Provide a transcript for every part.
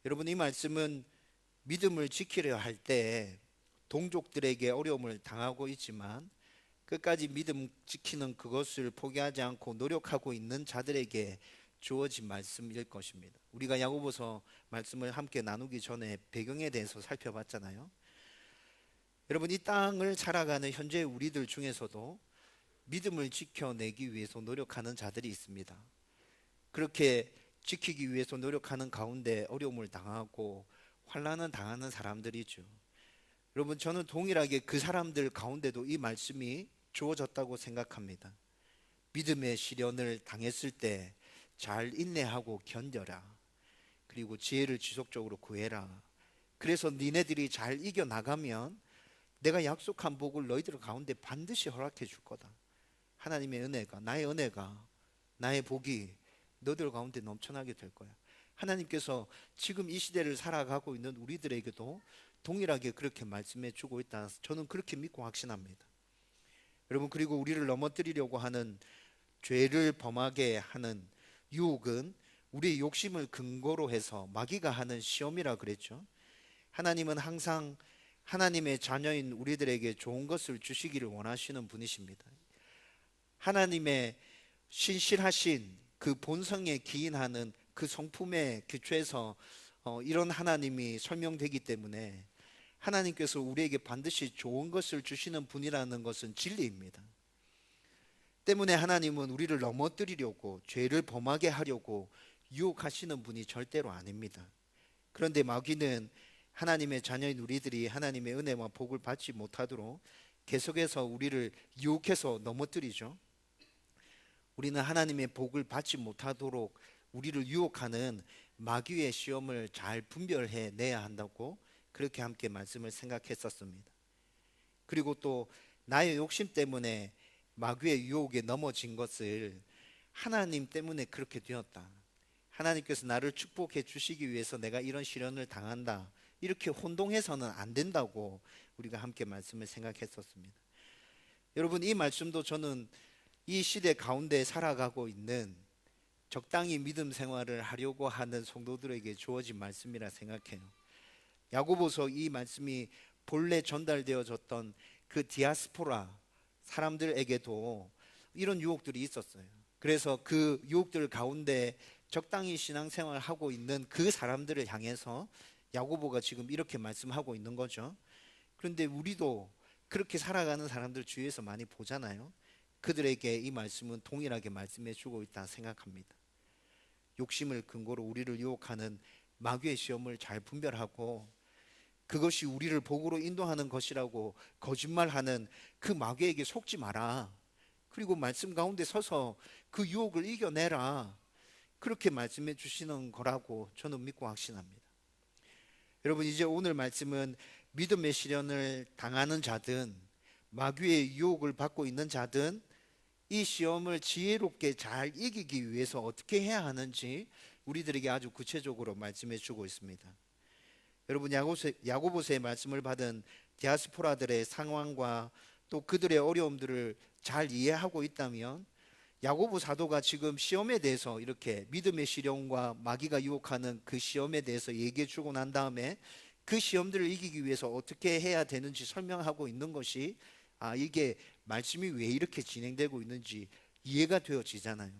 여러분, 이 말씀은 믿음을 지키려 할 때 동족들에게 어려움을 당하고 있지만 끝까지 믿음 지키는 그것을 포기하지 않고 노력하고 있는 자들에게 주어진 말씀일 것입니다. 우리가 야고보서 말씀을 함께 나누기 전에 배경에 대해서 살펴봤잖아요. 여러분, 이 땅을 살아가는 현재 우리들 중에서도 믿음을 지켜내기 위해서 노력하는 자들이 있습니다. 그렇게 지키기 위해서 노력하는 가운데 어려움을 당하고 환난을 당하는 사람들이죠. 여러분, 저는 동일하게 그 사람들 가운데도 이 말씀이 주어졌다고 생각합니다. 믿음의 시련을 당했을 때 잘 인내하고 견뎌라. 그리고 지혜를 지속적으로 구해라. 그래서 니네들이 잘 이겨나가면 내가 약속한 복을 너희들 가운데 반드시 허락해 줄 거다. 하나님의 은혜가, 나의 은혜가, 나의 복이 너희들 가운데 넘쳐나게 될 거야. 하나님께서 지금 이 시대를 살아가고 있는 우리들에게도 동일하게 그렇게 말씀해 주고 있다. 저는 그렇게 믿고 확신합니다. 여러분, 그리고 우리를 넘어뜨리려고 하는, 죄를 범하게 하는 유혹은 우리의 욕심을 근거로 해서 마귀가 하는 시험이라 그랬죠. 하나님은 항상 하나님의 자녀인 우리들에게 좋은 것을 주시기를 원하시는 분이십니다. 하나님의 신실하신 그 본성에 기인하는 그 성품의 기초에서 이런 하나님이 설명되기 때문에 하나님께서 우리에게 반드시 좋은 것을 주시는 분이라는 것은 진리입니다. 때문에 하나님은 우리를 넘어뜨리려고, 죄를 범하게 하려고 유혹하시는 분이 절대로 아닙니다. 그런데 마귀는 하나님의 자녀인 우리들이 하나님의 은혜와 복을 받지 못하도록 계속해서 우리를 유혹해서 넘어뜨리죠. 우리는 하나님의 복을 받지 못하도록 우리를 유혹하는 마귀의 시험을 잘 분별해 내야 한다고 그렇게 함께 말씀을 생각했었습니다. 그리고 또 나의 욕심 때문에 마귀의 유혹에 넘어진 것을 하나님 때문에 그렇게 되었다. 하나님께서 나를 축복해 주시기 위해서 내가 이런 시련을 당한다. 이렇게 혼동해서는 안 된다고 우리가 함께 말씀을 생각했었습니다. 여러분, 이 말씀도 저는 이 시대 가운데 살아가고 있는 적당히 믿음 생활을 하려고 하는 성도들에게 주어진 말씀이라 생각해요. 야고보서 이 말씀이 본래 전달되어졌던 그 디아스포라 사람들에게도 이런 유혹들이 있었어요. 그래서 그 유혹들 가운데 적당히 신앙생활을 하고 있는 그 사람들을 향해서 야고보가 지금 이렇게 말씀하고 있는 거죠. 그런데 우리도 그렇게 살아가는 사람들 주위에서 많이 보잖아요. 그들에게 이 말씀은 동일하게 말씀해 주고 있다 생각합니다. 욕심을 근거로 우리를 유혹하는 마귀의 시험을 잘 분별하고 그것이 우리를 복으로 인도하는 것이라고 거짓말하는 그 마귀에게 속지 마라. 그리고 말씀 가운데 서서 그 유혹을 이겨내라. 그렇게 말씀해 주시는 거라고 저는 믿고 확신합니다. 여러분, 이제 오늘 말씀은 믿음의 시련을 당하는 자든 마귀의 유혹을 받고 있는 자든 이 시험을 지혜롭게 잘 이기기 위해서 어떻게 해야 하는지 우리들에게 아주 구체적으로 말씀해 주고 있습니다. 여러분, 야고보서의 말씀을 받은 디아스포라들의 상황과 또 그들의 어려움들을 잘 이해하고 있다면 야고보 사도가 지금 시험에 대해서 이렇게 믿음의 시련과 마귀가 유혹하는 그 시험에 대해서 얘기해 주고 난 다음에 그 시험들을 이기기 위해서 어떻게 해야 되는지 설명하고 있는 것이 이게 말씀이 왜 이렇게 진행되고 있는지 이해가 되어지잖아요.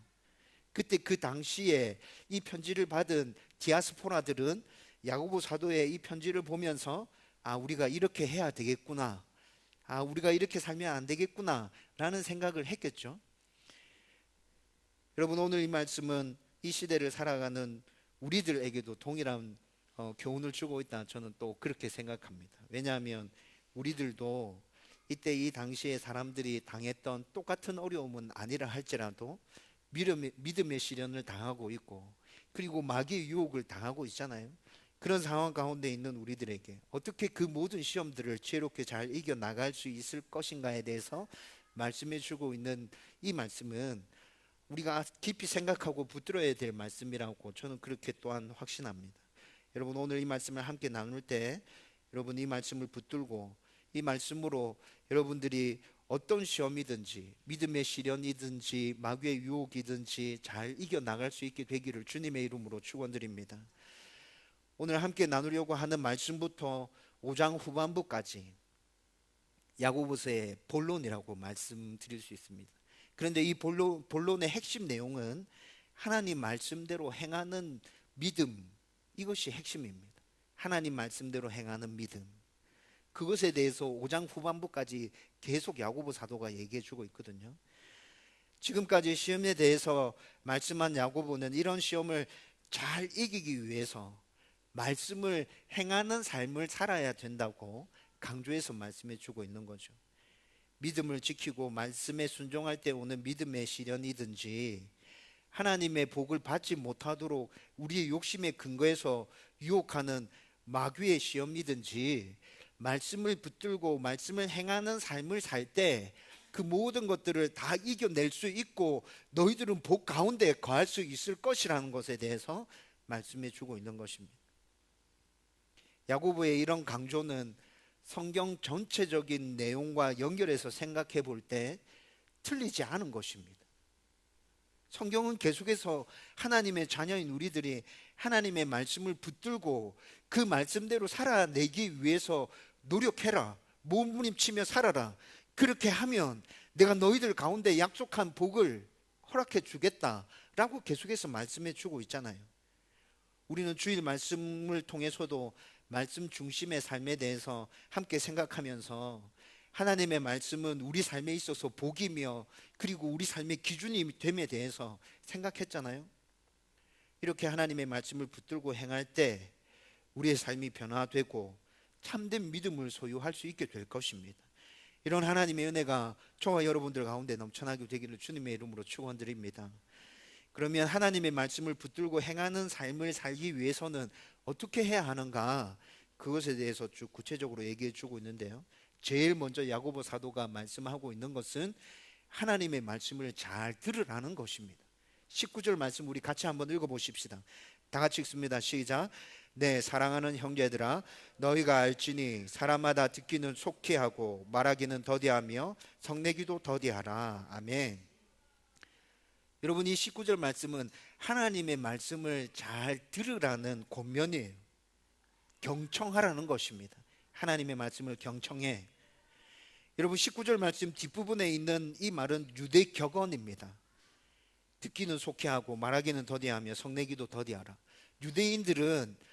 그때 그 당시에 이 편지를 받은 디아스포라들은 야고보 사도의 이 편지를 보면서 우리가 이렇게 해야 되겠구나, 우리가 이렇게 살면 안 되겠구나 라는 생각을 했겠죠. 여러분, 오늘 이 말씀은 이 시대를 살아가는 우리들에게도 동일한 교훈을 주고 있다, 저는 또 그렇게 생각합니다. 왜냐하면 우리들도 이때 이 당시에 사람들이 당했던 똑같은 어려움은 아니라 할지라도 믿음의 시련을 당하고 있고 그리고 마귀의 유혹을 당하고 있잖아요. 그런 상황 가운데 있는 우리들에게 어떻게 그 모든 시험들을 지혜롭게 잘 이겨나갈 수 있을 것인가에 대해서 말씀해 주고 있는 이 말씀은 우리가 깊이 생각하고 붙들어야 될 말씀이라고 저는 그렇게 또한 확신합니다. 여러분, 오늘 이 말씀을 함께 나눌 때 여러분 이 말씀을 붙들고 이 말씀으로 여러분들이 어떤 시험이든지 믿음의 시련이든지 마귀의 유혹이든지 잘 이겨나갈 수 있게 되기를 주님의 이름으로 축원드립니다. 오늘 함께 나누려고 하는 말씀부터 5장 후반부까지 야고보서의 본론이라고 말씀드릴 수 있습니다. 그런데 이 본론의 핵심 내용은 하나님 말씀대로 행하는 믿음, 이것이 핵심입니다. 하나님 말씀대로 행하는 믿음, 그것에 대해서 5장 후반부까지 계속 야고보 사도가 얘기해 주고 있거든요. 지금까지 시험에 대해서 말씀한 야고보는 이런 시험을 잘 이기기 위해서 말씀을 행하는 삶을 살아야 된다고 강조해서 말씀해 주고 있는 거죠. 믿음을 지키고 말씀에 순종할 때 오는 믿음의 시련이든지, 하나님의 복을 받지 못하도록 우리의 욕심에 근거해서 유혹하는 마귀의 시험이든지, 말씀을 붙들고 말씀을 행하는 삶을 살 때 그 모든 것들을 다 이겨낼 수 있고 너희들은 복 가운데 거할 수 있을 것이라는 것에 대해서 말씀해 주고 있는 것입니다. 야고보의 이런 강조는 성경 전체적인 내용과 연결해서 생각해 볼 때 틀리지 않은 것입니다. 성경은 계속해서 하나님의 자녀인 우리들이 하나님의 말씀을 붙들고 그 말씀대로 살아내기 위해서 노력해라, 몸부림치며 살아라, 그렇게 하면 내가 너희들 가운데 약속한 복을 허락해 주겠다라고 계속해서 말씀해 주고 있잖아요. 우리는 주일 말씀을 통해서도 말씀 중심의 삶에 대해서 함께 생각하면서 하나님의 말씀은 우리 삶에 있어서 복이며 그리고 우리 삶의 기준이 됨에 대해서 생각했잖아요. 이렇게 하나님의 말씀을 붙들고 행할 때 우리의 삶이 변화되고 참된 믿음을 소유할 수 있게 될 것입니다. 이런 하나님의 은혜가 저와 여러분들 가운데 넘쳐나게 되기를 주님의 이름으로 축원드립니다. 그러면 하나님의 말씀을 붙들고 행하는 삶을 살기 위해서는 어떻게 해야 하는가, 그것에 대해서 쭉 구체적으로 얘기해 주고 있는데요. 제일 먼저 야고보 사도가 말씀하고 있는 것은 하나님의 말씀을 잘 들으라는 것입니다. 19절 말씀 우리 같이 한번 읽어보십시다. 다 같이 읽습니다. 시작. 네, 사랑하는 형제들아, 너희가 알지니 사람마다 듣기는 속히하고 말하기는 더디하며 성내기도 더디하라. 아멘. 여러분, 이 19절 말씀은 하나님의 말씀을 잘 들으라는 권면이에요. 경청하라는 것입니다. 하나님의 말씀을 경청해. 여러분, 19절 말씀 뒷부분에 있는 이 말은 유대 격언입니다. 듣기는 속히하고 말하기는 더디하며 성내기도 더디하라. 유대인들은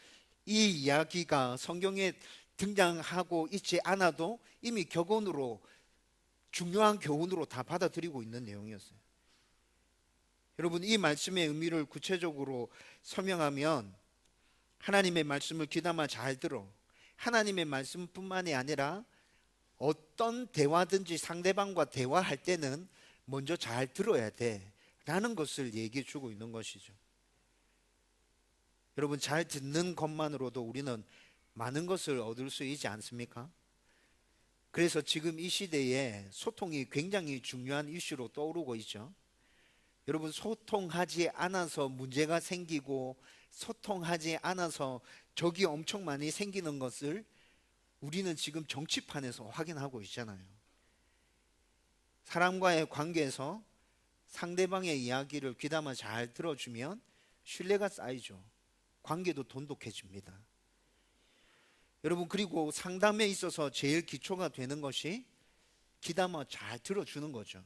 이 이야기가 성경에 등장하고 있지 않아도 이미 격언으로, 중요한 교훈으로 다 받아들이고 있는 내용이었어요. 여러분, 이 말씀의 의미를 구체적으로 설명하면 하나님의 말씀을 귀담아 잘 들어. 하나님의 말씀뿐만이 아니라 어떤 대화든지 상대방과 대화할 때는 먼저 잘 들어야 돼 라는 것을 얘기해 주고 있는 것이죠. 여러분, 잘 듣는 것만으로도 우리는 많은 것을 얻을 수 있지 않습니까? 그래서 지금 이 시대에 소통이 굉장히 중요한 이슈로 떠오르고 있죠. 여러분, 소통하지 않아서 문제가 생기고 소통하지 않아서 적이 엄청 많이 생기는 것을 우리는 지금 정치판에서 확인하고 있잖아요. 사람과의 관계에서 상대방의 이야기를 귀담아 잘 들어주면 신뢰가 쌓이죠. 관계도 돈독해집니다. 여러분, 그리고 상담에 있어서 제일 기초가 되는 것이 귀담아 잘 들어주는 거죠.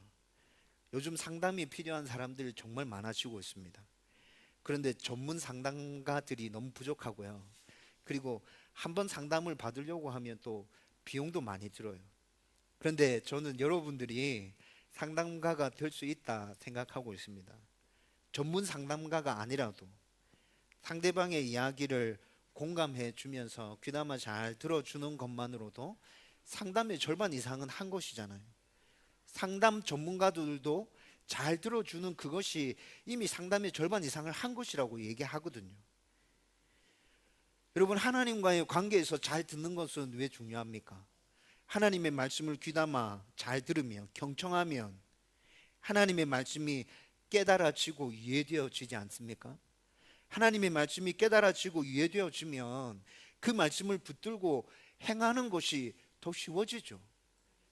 요즘 상담이 필요한 사람들이 정말 많아지고 있습니다. 그런데 전문 상담가들이 너무 부족하고요. 그리고 한번 상담을 받으려고 하면 또 비용도 많이 들어요. 그런데 저는 여러분들이 상담가가 될 수 있다 생각하고 있습니다. 전문 상담가가 아니라도 상대방의 이야기를 공감해 주면서 귀담아 잘 들어주는 것만으로도 상담의 절반 이상은 한 것이잖아요. 상담 전문가들도 잘 들어주는 그것이 이미 상담의 절반 이상을 한 것이라고 얘기하거든요. 여러분, 하나님과의 관계에서 잘 듣는 것은 왜 중요합니까? 하나님의 말씀을 귀담아 잘 들으면, 경청하면 하나님의 말씀이 깨달아지고 이해되어지지 않습니까? 하나님의 말씀이 깨달아지고 이해되어지면 그 말씀을 붙들고 행하는 것이 더 쉬워지죠.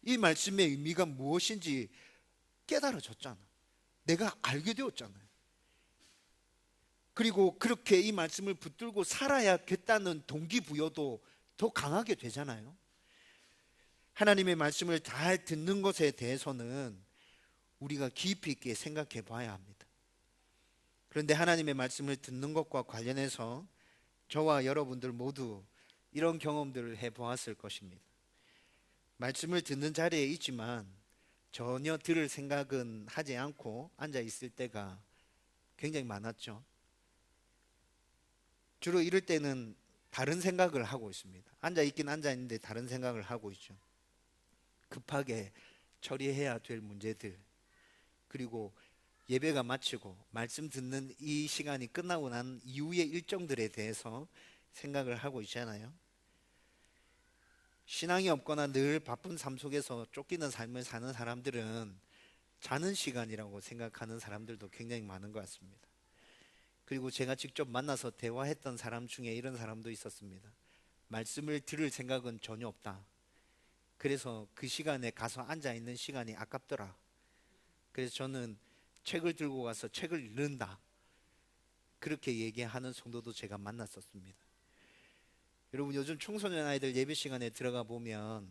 이 말씀의 의미가 무엇인지 깨달아졌잖아. 내가 알게 되었잖아요. 그리고 그렇게 이 말씀을 붙들고 살아야겠다는 동기부여도 더 강하게 되잖아요. 하나님의 말씀을 잘 듣는 것에 대해서는 우리가 깊이 있게 생각해 봐야 합니다. 그런데 하나님의 말씀을 듣는 것과 관련해서 저와 여러분들 모두 이런 경험들을 해 보았을 것입니다. 말씀을 듣는 자리에 있지만 전혀 들을 생각은 하지 않고 앉아 있을 때가 굉장히 많았죠. 주로 이럴 때는 다른 생각을 하고 있습니다. 앉아 있긴 앉아 있는데 다른 생각을 하고 있죠. 급하게 처리해야 될 문제들, 그리고 예배가 마치고 말씀 듣는 이 시간이 끝나고 난 이후의 일정들에 대해서 생각을 하고 있잖아요. 신앙이 없거나 늘 바쁜 삶 속에서 쫓기는 삶을 사는 사람들은 자는 시간이라고 생각하는 사람들도 굉장히 많은 것 같습니다. 그리고 제가 직접 만나서 대화했던 사람 중에 이런 사람도 있었습니다. 말씀을 들을 생각은 전혀 없다. 그래서 그 시간에 가서 앉아 있는 시간이 아깝더라. 그래서 저는 책을 들고 가서 책을 읽는다. 그렇게 얘기하는 성도도 제가 만났었습니다. 여러분, 요즘 청소년 아이들 예배 시간에 들어가 보면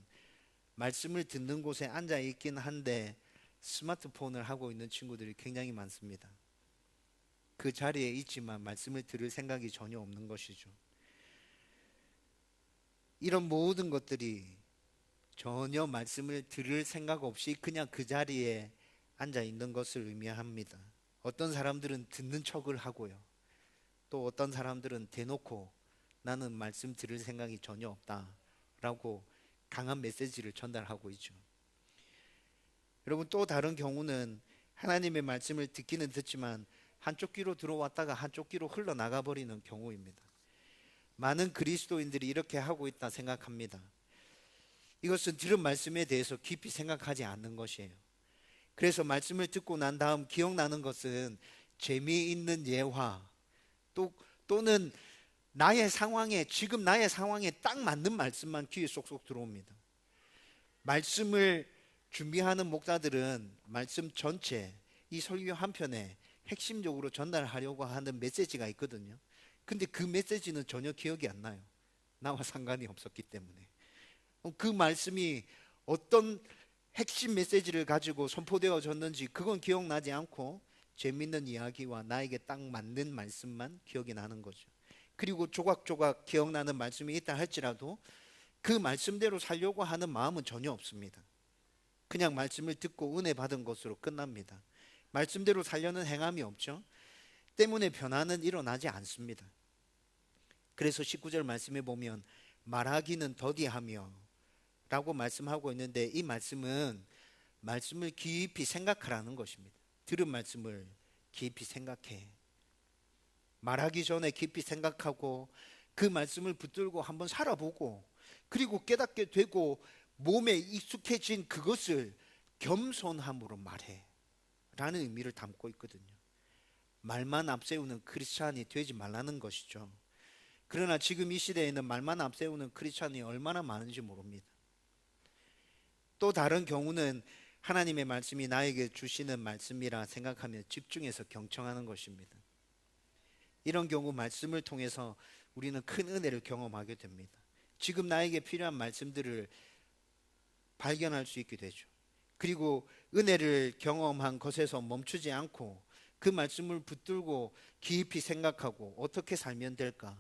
말씀을 듣는 곳에 앉아 있긴 한데 스마트폰을 하고 있는 친구들이 굉장히 많습니다. 그 자리에 있지만 말씀을 들을 생각이 전혀 없는 것이죠. 이런 모든 것들이 전혀 말씀을 들을 생각 없이 그냥 그 자리에 앉아 있는 것을 의미합니다. 어떤 사람들은 듣는 척을 하고요. 또 어떤 사람들은 대놓고 나는 말씀 들을 생각이 전혀 없다라고 강한 메시지를 전달하고 있죠. 여러분, 또 다른 경우는 하나님의 말씀을 듣기는 듣지만 한쪽 귀로 들어왔다가 한쪽 귀로 흘러나가 버리는 경우입니다. 많은 그리스도인들이 이렇게 하고 있다 생각합니다. 이것은 들은 말씀에 대해서 깊이 생각하지 않는 것이에요. 그래서 말씀을 듣고 난 다음 기억나는 것은 재미있는 예화 또는 지금 나의 상황에 딱 맞는 말씀만 귀에 쏙쏙 들어옵니다. 말씀을 준비하는 목사들은 말씀 전체, 이 설교 한 편에 핵심적으로 전달하려고 하는 메시지가 있거든요. 근데 그 메시지는 전혀 기억이 안 나요. 나와 상관이 없었기 때문에. 그 말씀이 어떤 핵심 메시지를 가지고 선포되어졌는지 그건 기억나지 않고 재밌는 이야기와 나에게 딱 맞는 말씀만 기억이 나는 거죠. 그리고 조각조각 기억나는 말씀이 있다 할지라도 그 말씀대로 살려고 하는 마음은 전혀 없습니다. 그냥 말씀을 듣고 은혜 받은 것으로 끝납니다. 말씀대로 살려는 행함이 없죠. 때문에 변화는 일어나지 않습니다. 그래서 19절 말씀에 보면 말하기는 더디하며 라고 말씀하고 있는데, 이 말씀은 말씀을 깊이 생각하라는 것입니다. 들은 말씀을 깊이 생각해. 말하기 전에 깊이 생각하고 그 말씀을 붙들고 한번 살아보고 그리고 깨닫게 되고 몸에 익숙해진 그것을 겸손함으로 말해 라는 의미를 담고 있거든요. 말만 앞세우는 크리스찬이 되지 말라는 것이죠. 그러나 지금 이 시대에는 말만 앞세우는 크리스찬이 얼마나 많은지 모릅니다. 또 다른 경우는 하나님의 말씀이 나에게 주시는 말씀이라 생각하며 집중해서 경청하는 것입니다. 이런 경우 말씀을 통해서 우리는 큰 은혜를 경험하게 됩니다. 지금 나에게 필요한 말씀들을 발견할 수 있게 되죠. 그리고 은혜를 경험한 것에서 멈추지 않고 그 말씀을 붙들고 깊이 생각하고 어떻게 살면 될까?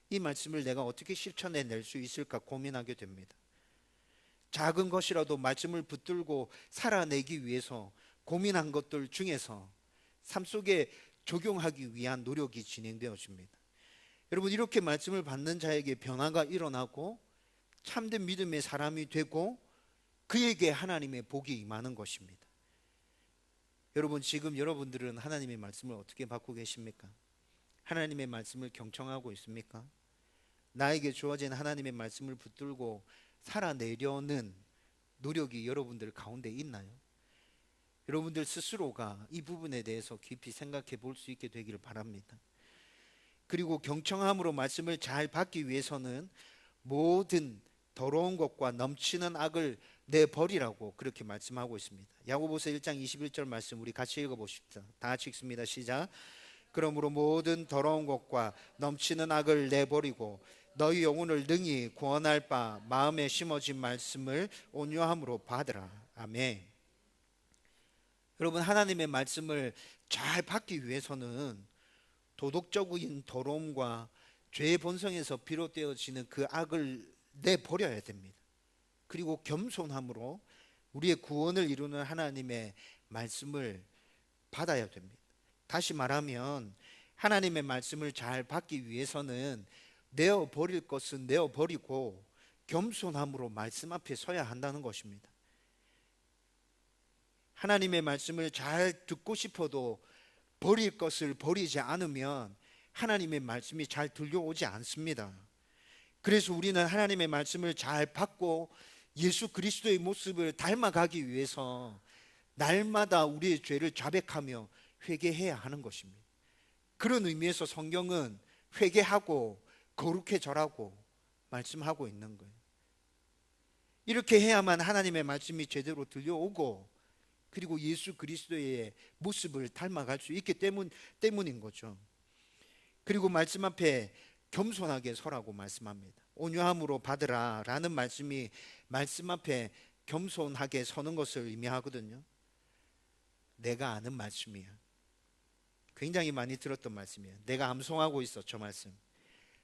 이 말씀을 내가 어떻게 실천해 낼 수 있을까 고민하게 됩니다. 작은 것이라도 말씀을 붙들고 살아내기 위해서 고민한 것들 중에서 삶 속에 적용하기 위한 노력이 진행되어집니다. 여러분, 이렇게 말씀을 받는 자에게 변화가 일어나고 참된 믿음의 사람이 되고 그에게 하나님의 복이 임하는 것입니다. 여러분, 지금 여러분들은 하나님의 말씀을 어떻게 받고 계십니까? 하나님의 말씀을 경청하고 있습니까? 나에게 주어진 하나님의 말씀을 붙들고 살아내려는 노력이 여러분들 가운데 있나요? 여러분들 스스로가 이 부분에 대해서 깊이 생각해 볼 수 있게 되기를 바랍니다. 그리고 경청함으로 말씀을 잘 받기 위해서는 모든 더러운 것과 넘치는 악을 내버리라고 그렇게 말씀하고 있습니다. 야고보서 1장 21절 말씀 우리 같이 읽어보십시다. 다 같이 읽습니다. 시작. 그러므로 모든 더러운 것과 넘치는 악을 내버리고 너희 영혼을 능히 구원할 바 마음에 심어진 말씀을 온유함으로 받으라. 아멘. 여러분, 하나님의 말씀을 잘 받기 위해서는 도덕적인 더러움과 죄의 본성에서 비롯되어지는 그 악을 내버려야 됩니다. 그리고 겸손함으로 우리의 구원을 이루는 하나님의 말씀을 받아야 됩니다. 다시 말하면 하나님의 말씀을 잘 받기 위해서는 내어버릴 것은 내어버리고 겸손함으로 말씀 앞에 서야 한다는 것입니다. 하나님의 말씀을 잘 듣고 싶어도 버릴 것을 버리지 않으면 하나님의 말씀이 잘 들려오지 않습니다. 그래서 우리는 하나님의 말씀을 잘 받고 예수 그리스도의 모습을 닮아가기 위해서 날마다 우리의 죄를 자백하며 회개해야 하는 것입니다. 그런 의미에서 성경은 회개하고 거룩해져라고 말씀하고 있는 거예요. 이렇게 해야만 하나님의 말씀이 제대로 들려오고 그리고 예수 그리스도의 모습을 닮아갈 수 있기 때문인 거죠. 그리고 말씀 앞에 겸손하게 서라고 말씀합니다. 온유함으로 받으라 라는 말씀이 말씀 앞에 겸손하게 서는 것을 의미하거든요. 내가 아는 말씀이야. 굉장히 많이 들었던 말씀이에요. 내가 암송하고 있어, 저 말씀.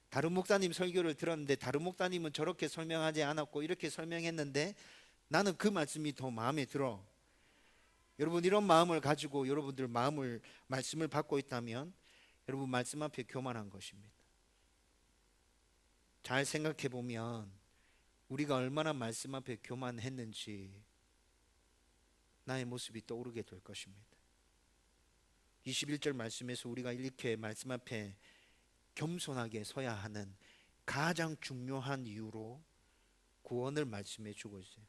다른 목사님 설교를 들었는데 다른 목사님은 저렇게 설명하지 않았고 이렇게 설명했는데 나는 그 말씀이 더 마음에 들어. 여러분, 이런 마음을 가지고 여러분들 말씀을 받고 있다면 여러분 말씀 앞에 교만한 것입니다. 잘 생각해 보면 우리가 얼마나 말씀 앞에 교만했는지 나의 모습이 떠오르게 될 것입니다. 21절 말씀에서 우리가 이렇게 말씀 앞에 겸손하게 서야 하는 가장 중요한 이유로 구원을 말씀해 주고 있어요.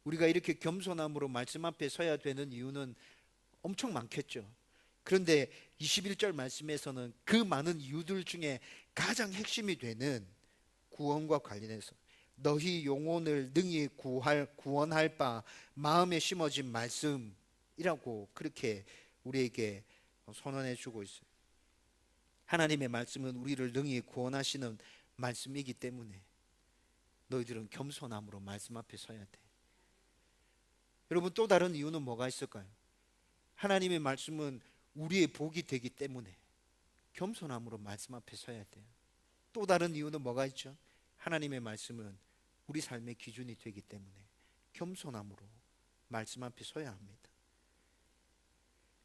우리가 이렇게 겸손함으로 말씀 앞에 서야 되는 이유는 엄청 많겠죠. 그런데 21절 말씀에서는 그 많은 이유들 중에 가장 핵심이 되는 구원과 관련해서 너희 영혼을 능히 구원할 바 마음에 심어진 말씀이라고 그렇게 우리에게 선언해 주고 있어요. 하나님의 말씀은 우리를 능히 구원하시는 말씀이기 때문에 너희들은 겸손함으로 말씀 앞에 서야 돼. 여러분, 또 다른 이유는 뭐가 있을까요? 하나님의 말씀은 우리의 복이 되기 때문에 겸손함으로 말씀 앞에 서야 돼요. 또 다른 이유는 뭐가 있죠? 하나님의 말씀은 우리 삶의 기준이 되기 때문에 겸손함으로 말씀 앞에 서야 합니다.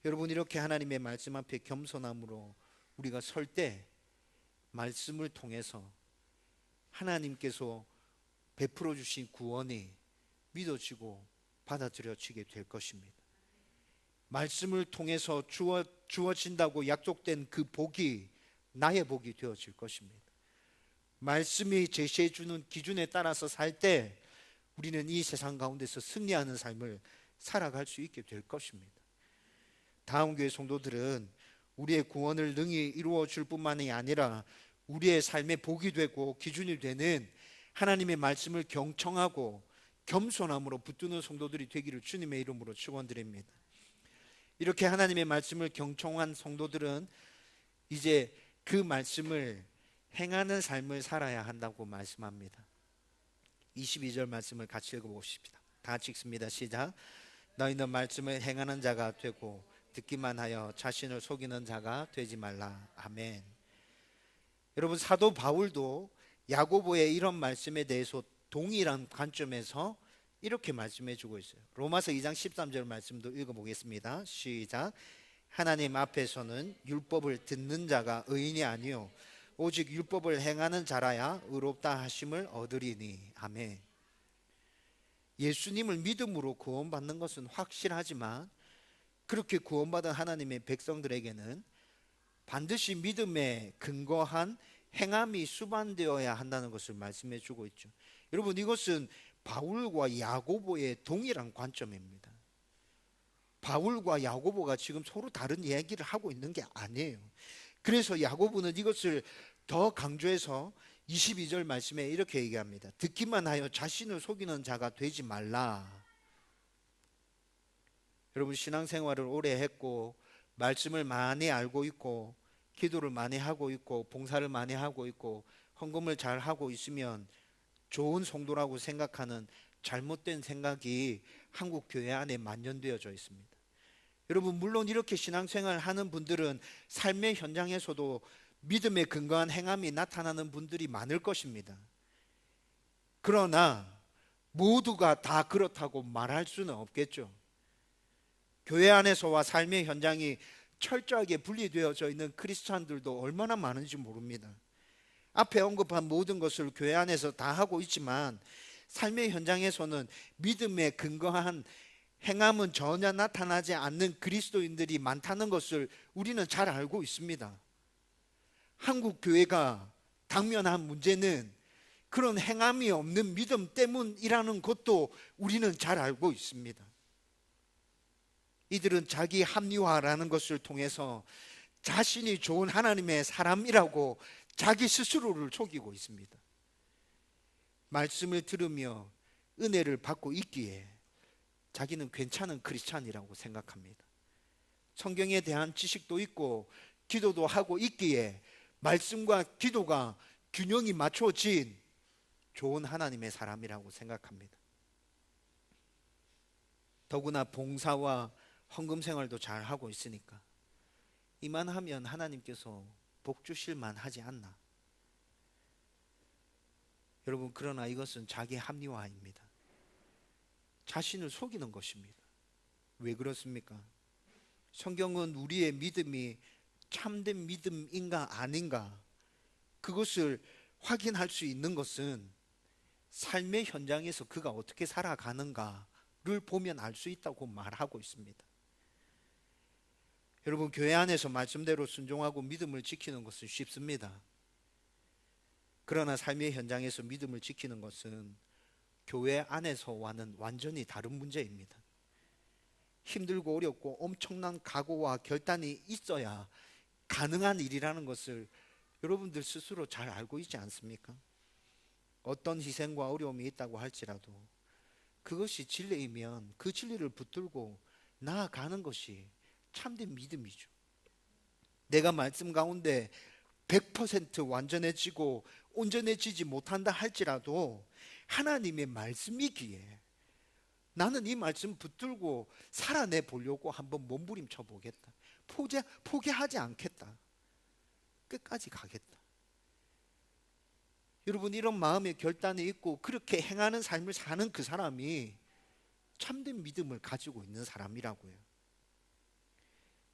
여러분, 이렇게 하나님의 말씀 앞에 겸손함으로 우리가 설 때 말씀을 통해서 하나님께서 베풀어 주신 구원이 믿어지고 받아들여지게 될 것입니다. 말씀을 통해서 주어진다고 약속된 그 복이 나의 복이 되어질 것입니다. 말씀이 제시해 주는 기준에 따라서 살 때 우리는 이 세상 가운데서 승리하는 삶을 살아갈 수 있게 될 것입니다. 다음 교회 성도들은 우리의 구원을 능히 이루어 줄 뿐만이 아니라 우리의 삶의 복이 되고 기준이 되는 하나님의 말씀을 경청하고 겸손함으로 붙드는 성도들이 되기를 주님의 이름으로 축원드립니다. 이렇게 하나님의 말씀을 경청한 성도들은 이제 그 말씀을 행하는 삶을 살아야 한다고 말씀합니다. 22절 말씀을 같이 읽어보십시다. 다 같이 읽습니다. 시작. 너희는 말씀을 행하는 자가 되고 듣기만 하여 자신을 속이는 자가 되지 말라. 아멘. 여러분, 사도 바울도 야고보의 이런 말씀에 대해서 동일한 관점에서 이렇게 말씀해 주고 있어요. 로마서 2장 13절 말씀도 읽어보겠습니다. 시작. 하나님 앞에서는 율법을 듣는 자가 의인이 아니요 오직 율법을 행하는 자라야 의롭다 하심을 얻으리니. 아멘. 예수님을 믿음으로 구원받는 것은 확실하지만 그렇게 구원받은 하나님의 백성들에게는 반드시 믿음에 근거한 행함이 수반되어야 한다는 것을 말씀해 주고 있죠. 여러분, 이것은 바울과 야고보의 동일한 관점입니다. 바울과 야고보가 지금 서로 다른 이야기를 하고 있는 게 아니에요. 그래서 야고보는 이것을 더 강조해서 22절 말씀에 이렇게 얘기합니다. 듣기만 하여 자신을 속이는 자가 되지 말라. 여러분, 신앙생활을 오래 했고 말씀을 많이 알고 있고 기도를 많이 하고 있고 봉사를 많이 하고 있고 헌금을 잘 하고 있으면 좋은 성도라고 생각하는 잘못된 생각이 한국 교회 안에 만연되어져 있습니다. 여러분, 물론 이렇게 신앙생활을 하는 분들은 삶의 현장에서도 믿음에 근거한 행함이 나타나는 분들이 많을 것입니다. 그러나 모두가 다 그렇다고 말할 수는 없겠죠. 교회 안에서와 삶의 현장이 철저하게 분리되어져 있는 크리스찬들도 얼마나 많은지 모릅니다. 앞에 언급한 모든 것을 교회 안에서 다 하고 있지만 삶의 현장에서는 믿음에 근거한 행함은 전혀 나타나지 않는 그리스도인들이 많다는 것을 우리는 잘 알고 있습니다. 한국 교회가 당면한 문제는 그런 행함이 없는 믿음 때문이라는 것도 우리는 잘 알고 있습니다. 이들은 자기 합리화라는 것을 통해서 자신이 좋은 하나님의 사람이라고 자기 스스로를 속이고 있습니다. 말씀을 들으며 은혜를 받고 있기에 자기는 괜찮은 크리스찬이라고 생각합니다. 성경에 대한 지식도 있고 기도도 하고 있기에 말씀과 기도가 균형이 맞춰진 좋은 하나님의 사람이라고 생각합니다. 더구나 봉사와 헌금 생활도 잘 하고 있으니까 이만하면 하나님께서 복 주실 만하지 않나. 여러분, 그러나 이것은 자기 합리화입니다. 자신을 속이는 것입니다. 왜 그렇습니까? 성경은 우리의 믿음이 참된 믿음인가 아닌가 그것을 확인할 수 있는 것은 삶의 현장에서 그가 어떻게 살아가는가를 보면 알 수 있다고 말하고 있습니다. 여러분, 교회 안에서 말씀대로 순종하고 믿음을 지키는 것은 쉽습니다. 그러나 삶의 현장에서 믿음을 지키는 것은 교회 안에서와는 완전히 다른 문제입니다. 힘들고 어렵고 엄청난 각오와 결단이 있어야 가능한 일이라는 것을 여러분들 스스로 잘 알고 있지 않습니까? 어떤 희생과 어려움이 있다고 할지라도 그것이 진리이면 그 진리를 붙들고 나아가는 것이 참된 믿음이죠. 내가 말씀 가운데 100% 완전해지고 온전해지지 못한다 할지라도 하나님의 말씀이기에 나는 이 말씀 붙들고 살아내 보려고 한번 몸부림쳐 보겠다. 포기하지 않겠다. 끝까지 가겠다. 여러분, 이런 마음의 결단이 있고 그렇게 행하는 삶을 사는 그 사람이 참된 믿음을 가지고 있는 사람이라고요.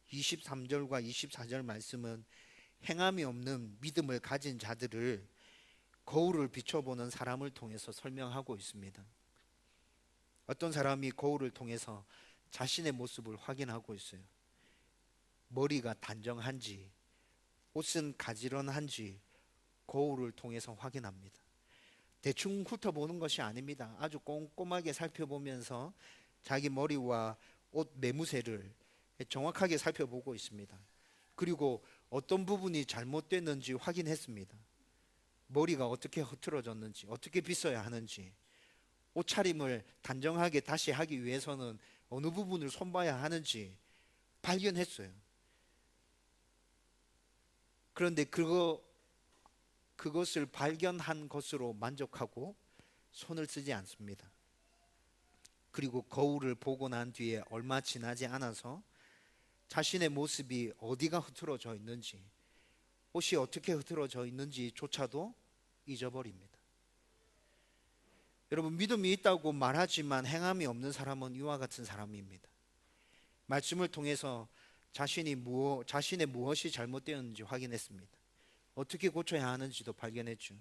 23절과 24절 말씀은 행함이 없는 믿음을 가진 자들을 거울을 비춰보는 사람을 통해서 설명하고 있습니다. 어떤 사람이 거울을 통해서 자신의 모습을 확인하고 있어요. 머리가 단정한지 옷은 가지런한지 거울을 통해서 확인합니다. 대충 훑어보는 것이 아닙니다. 아주 꼼꼼하게 살펴보면서 자기 머리와 옷 매무새를 정확하게 살펴보고 있습니다. 그리고 어떤 부분이 잘못됐는지 확인했습니다. 머리가 어떻게 흐트러졌는지, 어떻게 빗어야 하는지, 옷차림을 단정하게 다시 하기 위해서는 어느 부분을 손봐야 하는지 발견했어요. 그런데 그것을 발견한 것으로 만족하고 손을 쓰지 않습니다. 그리고 거울을 보고 난 뒤에 얼마 지나지 않아서 자신의 모습이 어디가 흐트러져 있는지, 옷이 어떻게 흐트러져 있는지조차도 잊어버립니다. 여러분, 믿음이 있다고 말하지만 행함이 없는 사람은 이와 같은 사람입니다. 말씀을 통해서 자신의 무엇이 잘못되었는지 확인했습니다. 어떻게 고쳐야 하는지도 발견했죠.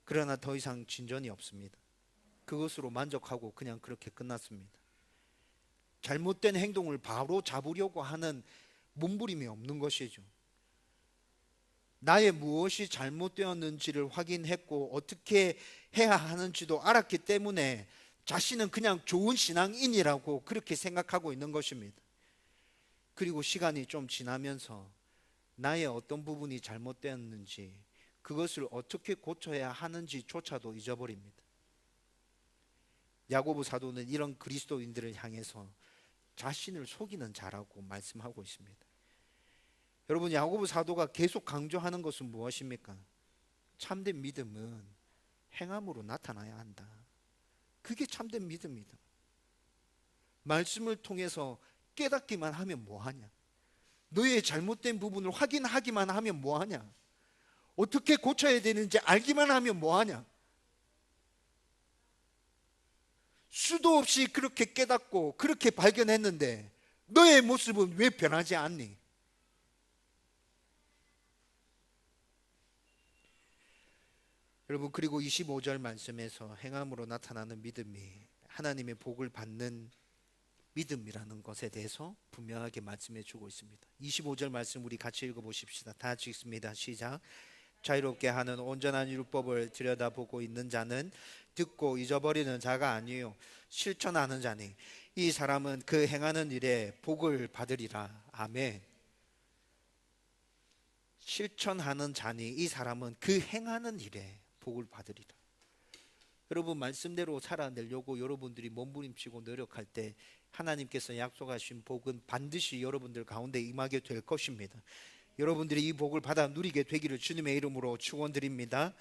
그러나 더 이상 진전이 없습니다. 그것으로 만족하고 그냥 그렇게 끝났습니다. 잘못된 행동을 바로 잡으려고 하는 몸부림이 없는 것이죠. 나의 무엇이 잘못되었는지를 확인했고 어떻게 해야 하는지도 알았기 때문에 자신은 그냥 좋은 신앙인이라고 그렇게 생각하고 있는 것입니다. 그리고 시간이 좀 지나면서 나의 어떤 부분이 잘못되었는지, 그것을 어떻게 고쳐야 하는지조차도 잊어버립니다. 야고보 사도는 이런 그리스도인들을 향해서 자신을 속이는 자라고 말씀하고 있습니다. 여러분, 야고보 사도가 계속 강조하는 것은 무엇입니까? 참된 믿음은 행함으로 나타나야 한다. 그게 참된 믿음이다. 말씀을 통해서 깨닫기만 하면 뭐하냐? 너의 잘못된 부분을 확인하기만 하면 뭐하냐? 어떻게 고쳐야 되는지 알기만 하면 뭐하냐? 수도 없이 그렇게 깨닫고 그렇게 발견했는데 너의 모습은 왜 변하지 않니? 여러분, 그리고 25절 말씀에서 행함으로 나타나는 믿음이 하나님의 복을 받는 믿음이라는 것에 대해서 분명하게 말씀해 주고 있습니다. 25절 말씀 우리 같이 읽어보십시다. 다 같이 읽습니다. 시작. 자유롭게 하는 온전한 율법을 들여다보고 있는 자는 듣고 잊어버리는 자가 아니요 실천하는 자니 이 사람은 그 행하는 일에 복을 받으리라. 아멘. 실천하는 자니 이 사람은 그 행하는 일에 복을 받으리라. 여러분, 말씀대로 살아내려고 여러분들이 몸부림치고 노력할 때 하나님께서 약속하신 복은 반드시 여러분들 가운데 임하게 될 것입니다. 여러분들이 이 복을 받아 누리게 되기를 주님의 이름으로 축원드립니다.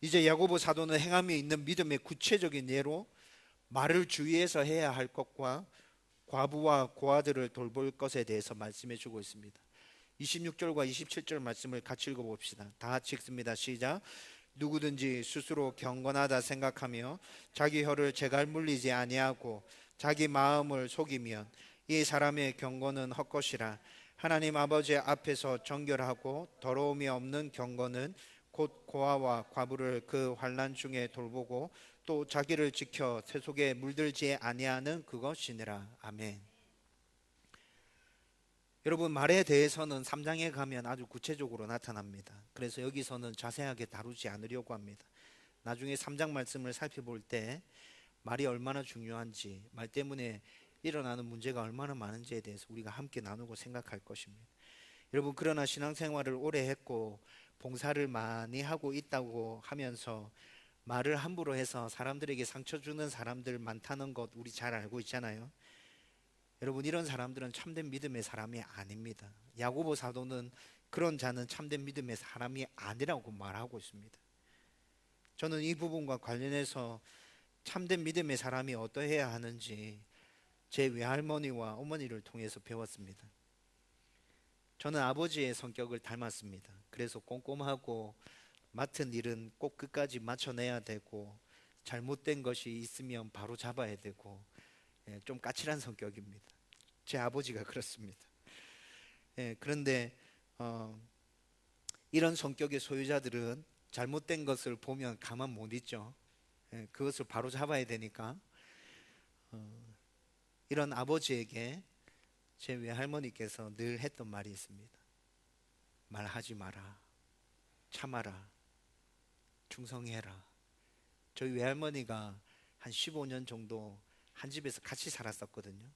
이제 야고보 사도는 행함에 있는 믿음의 구체적인 예로 말을 주의해서 해야 할 것과 과부와 고아들을 돌볼 것에 대해서 말씀해 주고 있습니다. 26절과 27절 말씀을 같이 읽어봅시다. 다 같이 읽습니다. 시작. 누구든지 스스로 경건하다 생각하며 자기 혀를 제갈 물리지 아니하고 자기 마음을 속이면 이 사람의 경건은 헛것이라. 하나님 아버지 앞에서 정결하고 더러움이 없는 경건은 곧 고아와 과부를 그 환난 중에 돌보고 또 자기를 지켜 세속에 물들지 아니하는 그것이니라. 아멘. 여러분, 말에 대해서는 3장에 가면 아주 구체적으로 나타납니다. 그래서 여기서는 자세하게 다루지 않으려고 합니다. 나중에 3장 말씀을 살펴볼 때 말이 얼마나 중요한지, 말 때문에 일어나는 문제가 얼마나 많은지에 대해서 우리가 함께 나누고 생각할 것입니다. 여러분, 그러나 신앙생활을 오래 했고 봉사를 많이 하고 있다고 하면서 말을 함부로 해서 사람들에게 상처 주는 사람들 많다는 것 우리 잘 알고 있잖아요. 여러분, 이런 사람들은 참된 믿음의 사람이 아닙니다. 야고보 사도는 그런 자는 참된 믿음의 사람이 아니라고 말하고 있습니다. 저는 이 부분과 관련해서 참된 믿음의 사람이 어떠해야 하는지 제 외할머니와 어머니를 통해서 배웠습니다. 저는 아버지의 성격을 닮았습니다. 그래서 꼼꼼하고 맡은 일은 꼭 끝까지 마쳐내야 되고 잘못된 것이 있으면 바로 잡아야 되고 좀 까칠한 성격입니다. 제 아버지가 그렇습니다. 그런데 이런 성격의 소유자들은 잘못된 것을 보면 가만 못 있죠. 그것을 바로 잡아야 되니까 이런 아버지에게 제 외할머니께서 늘 했던 말이 있습니다. 말하지 마라, 참아라, 충성해라. 저희 외할머니가 한 15년 정도 한 집에서 같이 살았었거든요.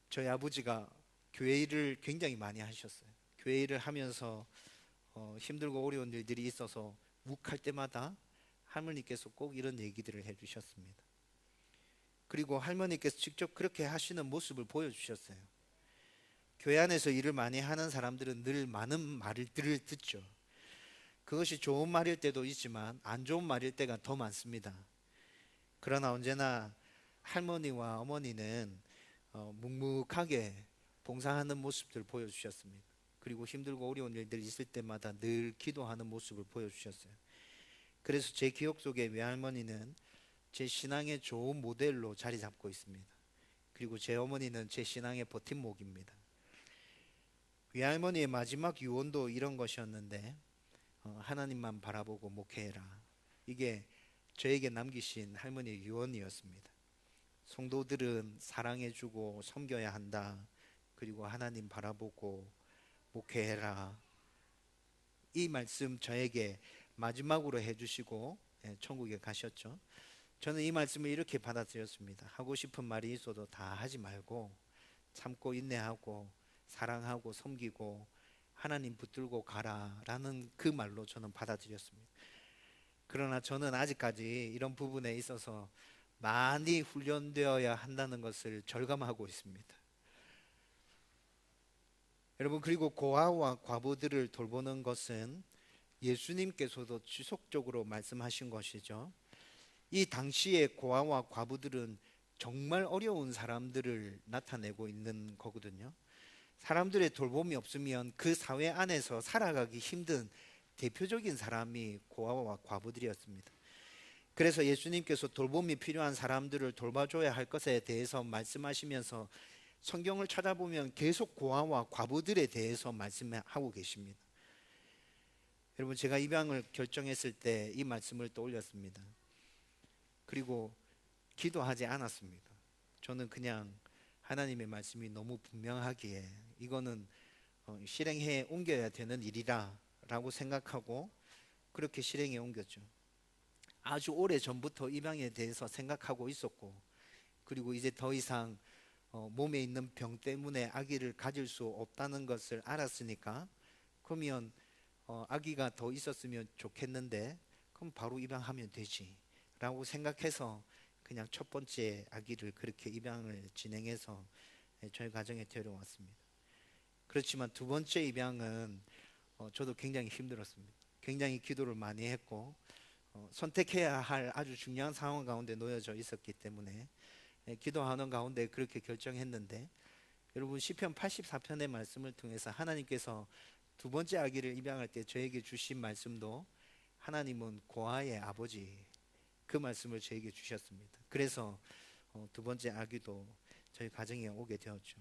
저희 아버지가 교회 일을 굉장히 많이 하셨어요. 교회 일을 하면서 힘들고 어려운 일들이 있어서 욱할 때마다 할머니께서 꼭 이런 얘기들을 해주셨습니다. 그리고 할머니께서 직접 그렇게 하시는 모습을 보여주셨어요. 교회 안에서 일을 많이 하는 사람들은 늘 많은 말들을 듣죠. 그것이 좋은 말일 때도 있지만 안 좋은 말일 때가 더 많습니다. 그러나 언제나 할머니와 어머니는 묵묵하게 봉사하는 모습들을 보여주셨습니다. 그리고 힘들고 어려운 일들이 있을 때마다 늘 기도하는 모습을 보여주셨어요. 그래서 제 기억 속에 외할머니는 제 신앙의 좋은 모델로 자리 잡고 있습니다. 그리고 제 어머니는 제 신앙의 버팀목입니다. 외할머니의 마지막 유언도 이런 것이었는데 하나님만 바라보고 목회해라. 이게 저에게 남기신 할머니의 유언이었습니다. 성도들은 사랑해주고 섬겨야 한다. 그리고 하나님 바라보고 목회해라. 이 말씀 저에게 마지막으로 해주시고 천국에 가셨죠. 저는 이 말씀을 이렇게 받아들였습니다. 하고 싶은 말이 있어도 다 하지 말고 참고 인내하고 사랑하고 섬기고 하나님 붙들고 가라라는 그 말로 저는 받아들였습니다. 그러나 저는 아직까지 이런 부분에 있어서 많이 훈련되어야 한다는 것을 절감하고 있습니다. 여러분, 그리고 고아와 과부들을 돌보는 것은 예수님께서도 지속적으로 말씀하신 것이죠. 이 당시의 고아와 과부들은 정말 어려운 사람들을 나타내고 있는 거거든요. 사람들의 돌봄이 없으면 그 사회 안에서 살아가기 힘든 대표적인 사람이 고아와 과부들이었습니다. 그래서 예수님께서 돌봄이 필요한 사람들을 돌봐줘야 할 것에 대해서 말씀하시면서 성경을 찾아보면 계속 고아와 과부들에 대해서 말씀하고 계십니다. 여러분, 제가 입양을 결정했을 때 이 말씀을 떠올렸습니다. 그리고 기도하지 않았습니다. 저는 그냥 하나님의 말씀이 너무 분명하기에 이거는 실행해 옮겨야 되는 일이라 라고 생각하고 그렇게 실행해 옮겼죠. 아주 오래 전부터 입양에 대해서 생각하고 있었고, 그리고 이제 더 이상 몸에 있는 병 때문에 아기를 가질 수 없다는 것을 알았으니까, 그러면 아기가 더 있었으면 좋겠는데 그럼 바로 입양하면 되지 라고 생각해서 그냥 첫 번째 아기를 그렇게 입양을 진행해서 저희 가정에 데려왔습니다. 그렇지만 두 번째 입양은 저도 굉장히 힘들었습니다. 굉장히 기도를 많이 했고 선택해야 할 아주 중요한 상황 가운데 놓여져 있었기 때문에 기도하는 가운데 그렇게 결정했는데, 여러분, 시편 84편의 말씀을 통해서 하나님께서 두 번째 아기를 입양할 때 저에게 주신 말씀도 하나님은 고아의 아버지, 그 말씀을 저에게 주셨습니다. 그래서 두 번째 아기도 저희 가정에 오게 되었죠.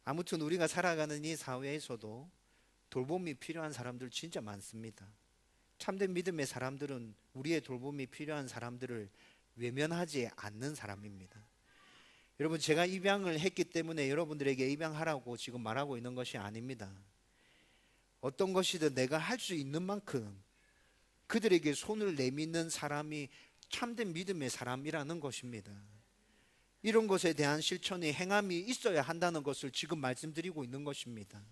아무튼 우리가 살아가는 이 사회에서도 돌봄이 필요한 사람들 진짜 많습니다. 참된 믿음의 사람들은 우리의 돌봄이 필요한 사람들을 외면하지 않는 사람입니다. 여러분, 제가 입양을 했기 때문에 여러분들에게 입양하라고 지금 말하고 있는 것이 아닙니다. 어떤 것이든 내가 할 수 있는 만큼 그들에게 손을 내미는 사람이 참된 믿음의 사람이라는 것입니다. 이런 것에 대한 실천이 행함이 있어야 한다는 것을 지금 말씀드리고 있는 것입니다.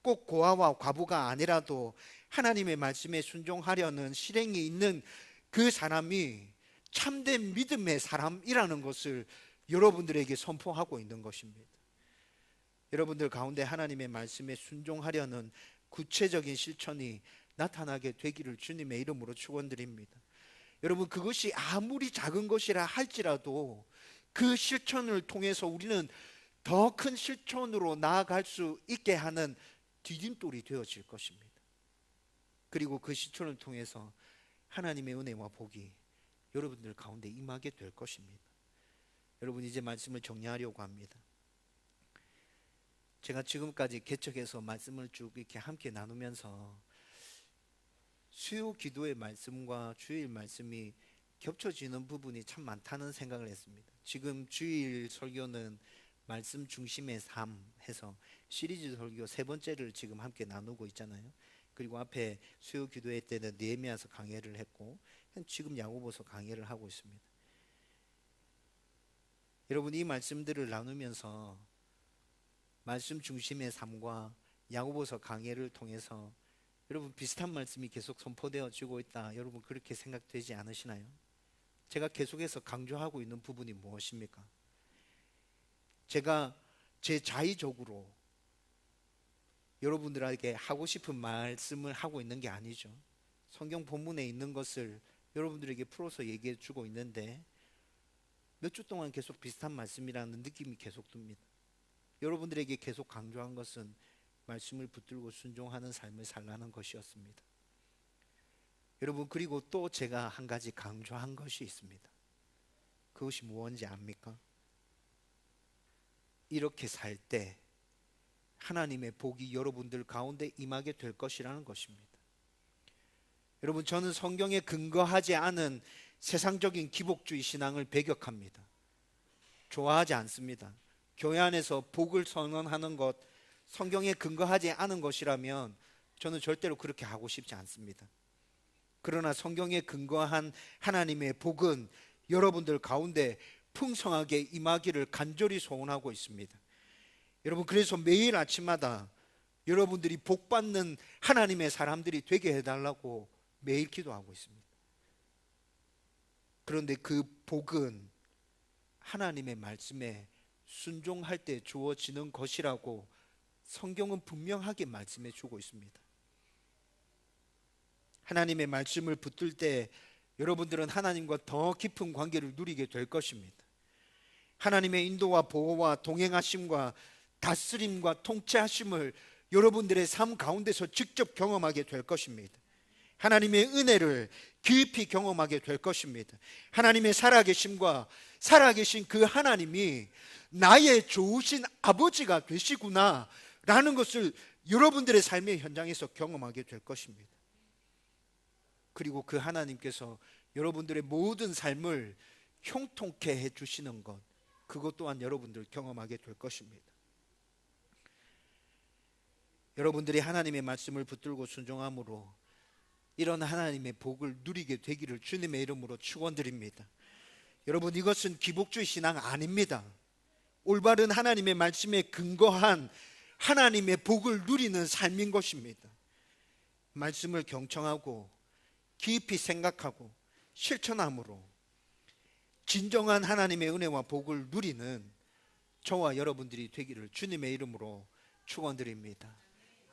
꼭 고아와 과부가 아니라도 하나님의 말씀에 순종하려는 실행이 있는 그 사람이 참된 믿음의 사람이라는 것을 여러분들에게 선포하고 있는 것입니다. 여러분들 가운데 하나님의 말씀에 순종하려는 구체적인 실천이 나타나게 되기를 주님의 이름으로 축원드립니다. 여러분, 그것이 아무리 작은 것이라 할지라도 그 실천을 통해서 우리는 더 큰 실천으로 나아갈 수 있게 하는 디딤돌이 되어질 것입니다. 그리고 그 실천을 통해서 하나님의 은혜와 복이 여러분들 가운데 임하게 될 것입니다. 여러분, 이제 말씀을 정리하려고 합니다. 제가 지금까지 개척해서 말씀을 쭉 이렇게 함께 나누면서 수요 기도의 말씀과 주일 말씀이 겹쳐지는 부분이 참 많다는 생각을 했습니다. 지금 주일 설교는 말씀 중심의 삶 해서 시리즈 설교 세 번째를 지금 함께 나누고 있잖아요. 그리고 앞에 수요 기도회 때는 느헤미야서 강해를 했고 지금 야고보서 강해를 하고 있습니다. 여러분, 이 말씀들을 나누면서 말씀 중심의 삶과 야고보서 강해를 통해서 여러분 비슷한 말씀이 계속 선포되어지고 있다, 여러분 그렇게 생각되지 않으시나요? 제가 계속해서 강조하고 있는 부분이 무엇입니까? 제가 제 자의적으로 여러분들에게 하고 싶은 말씀을 하고 있는 게 아니죠. 성경 본문에 있는 것을 여러분들에게 풀어서 얘기해 주고 있는데 몇 주 동안 계속 비슷한 말씀이라는 느낌이 계속 듭니다. 여러분들에게 계속 강조한 것은 말씀을 붙들고 순종하는 삶을 살라는 것이었습니다. 여러분, 그리고 또 제가 한 가지 강조한 것이 있습니다. 그것이 무엇인지 압니까? 이렇게 살 때 하나님의 복이 여러분들 가운데 임하게 될 것이라는 것입니다. 여러분, 저는 성경에 근거하지 않은 세상적인 기복주의 신앙을 배격합니다. 좋아하지 않습니다. 교회 안에서 복을 선언하는 것, 성경에 근거하지 않은 것이라면 저는 절대로 그렇게 하고 싶지 않습니다. 그러나 성경에 근거한 하나님의 복은 여러분들 가운데 풍성하게 임하기를 간절히 소원하고 있습니다. 여러분, 그래서 매일 아침마다 여러분들이 복받는 하나님의 사람들이 되게 해달라고 매일 기도하고 있습니다. 그런데 그 복은 하나님의 말씀에 순종할 때 주어지는 것이라고 성경은 분명하게 말씀해 주고 있습니다. 하나님의 말씀을 붙들 때 여러분들은 하나님과 더 깊은 관계를 누리게 될 것입니다. 하나님의 인도와 보호와 동행하심과 다스림과 통치하심을 여러분들의 삶 가운데서 직접 경험하게 될 것입니다. 하나님의 은혜를 깊이 경험하게 될 것입니다. 하나님의 살아계심과 살아계신 그 하나님이 나의 좋으신 아버지가 되시구나 라는 것을 여러분들의 삶의 현장에서 경험하게 될 것입니다. 그리고 그 하나님께서 여러분들의 모든 삶을 형통케 해주시는 것, 그것 또한 여러분들 경험하게 될 것입니다. 여러분들이 하나님의 말씀을 붙들고 순종함으로 이런 하나님의 복을 누리게 되기를 주님의 이름으로 축원드립니다. 여러분, 이것은 기복주의 신앙 아닙니다. 올바른 하나님의 말씀에 근거한 하나님의 복을 누리는 삶인 것입니다. 말씀을 경청하고 깊이 생각하고 실천함으로 진정한 하나님의 은혜와 복을 누리는 저와 여러분들이 되기를 주님의 이름으로 축원드립니다.